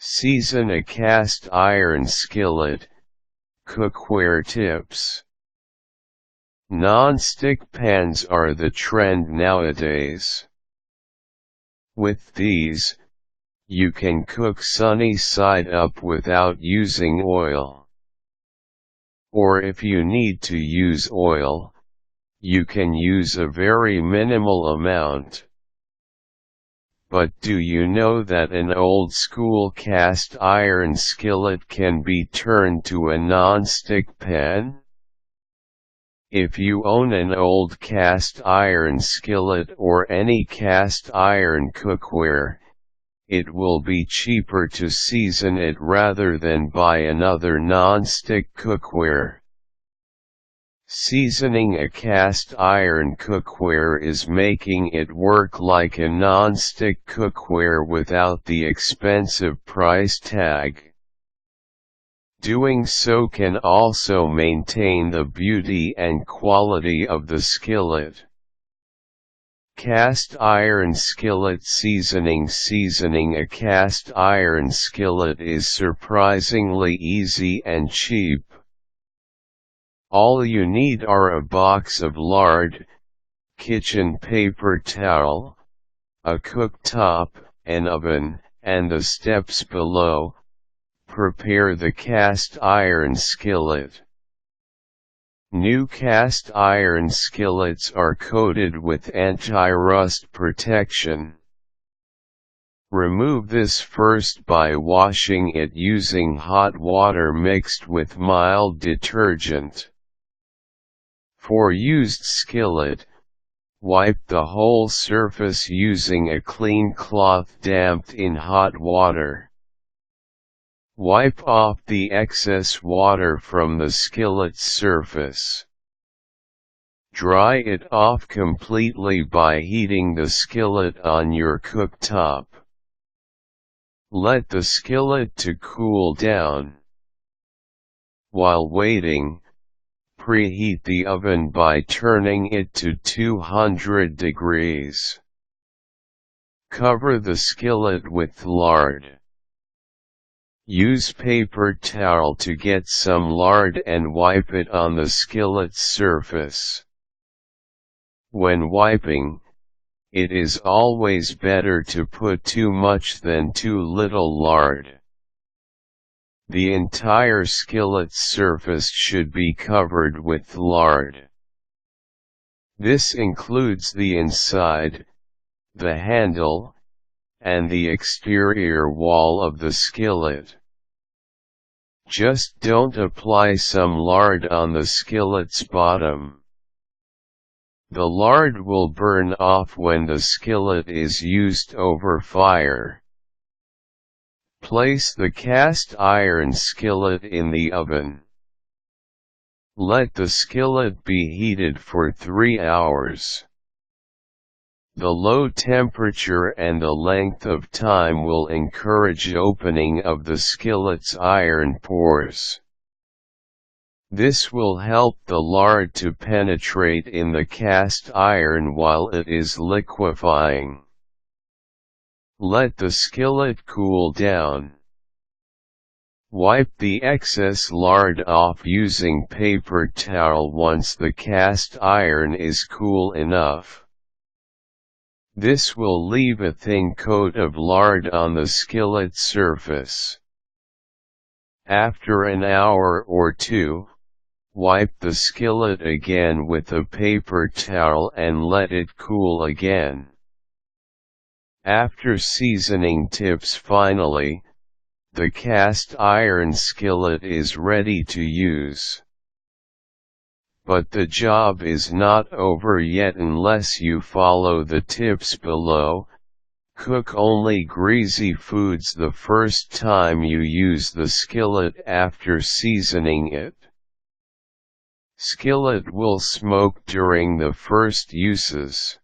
Season a cast iron skillet. Cookware tips. Non-stick pans are the trend nowadays. With these, you can cook sunny side up without using oil. Or if you need to use oil, you can use a very minimal amount. But do you know that an old-school cast iron skillet can be turned to a non-stick pan? If you own an old cast iron skillet or any cast iron cookware, it will be cheaper to season it rather than buy another non-stick cookware. Seasoning a cast iron cookware is making it work like a non-stick cookware without the expensive price tag. Doing so can also maintain the beauty and quality of the skillet. Cast iron skillet seasoning. Seasoning a cast iron skillet is surprisingly easy and cheap. All you need are a box of lard, kitchen paper towel, a cooktop, an oven, and the steps below. Prepare the cast iron skillet. New cast iron skillets are coated with anti-rust protection. Remove this first by washing it using hot water mixed with mild detergent. For used skillet, wipe the whole surface using a clean cloth damped in hot water. Wipe off the excess water from the skillet's surface. Dry it off completely by heating the skillet on your cooktop. Let the skillet to cool down. While waiting, preheat the oven by turning it to 200 degrees. Cover the skillet with lard. Use paper towel to get some lard and wipe it on the skillet's surface. When wiping, it is always better to put too much than too little lard. The entire skillet's surface should be covered with lard. This includes the inside, the handle, and the exterior wall of the skillet. Just don't apply some lard on the skillet's bottom. The lard will burn off when the skillet is used over fire. Place the cast iron skillet in the oven. Let the skillet be heated for 3 hours. The low temperature and the length of time will encourage opening of the skillet's iron pores. This will help the lard to penetrate in the cast iron while it is liquefying. Let the skillet cool down. Wipe the excess lard off using paper towel once the cast iron is cool enough. This will leave a thin coat of lard on the skillet's surface. After an hour or two, wipe the skillet again with a paper towel and let it cool again. After seasoning tips. Finally, the cast iron skillet is ready to use. But the job is not over yet unless you follow the tips below. Cook only greasy foods the first time you use the skillet after seasoning it. Skillet will smoke during the first uses.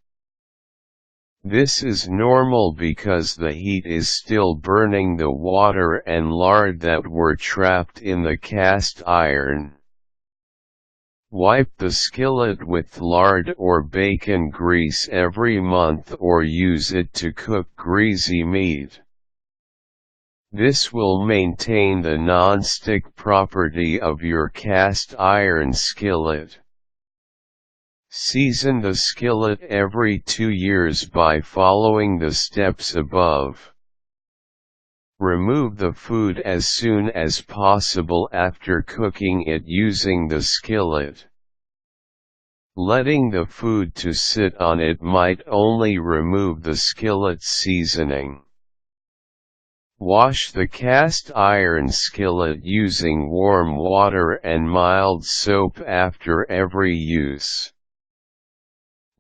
This is normal because the heat is still burning the water and lard that were trapped in the cast iron. Wipe the skillet with lard or bacon grease every month or use it to cook greasy meat. This will maintain the non-stick property of your cast iron skillet. Season the skillet every 2 years by following the steps above. Remove the food as soon as possible after cooking it using the skillet. Letting the food to sit on it might only remove the skillet's seasoning. Wash the cast iron skillet using warm water and mild soap after every use.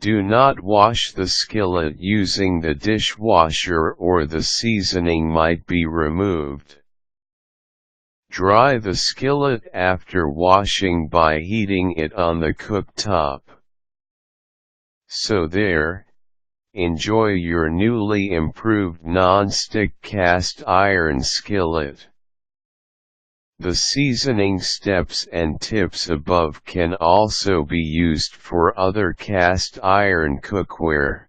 Do not wash the skillet using the dishwasher or the seasoning might be removed. Dry the skillet after washing by heating it on the cooktop. So there, enjoy your newly improved non-stick cast iron skillet. The seasoning steps and tips above can also be used for other cast iron cookware.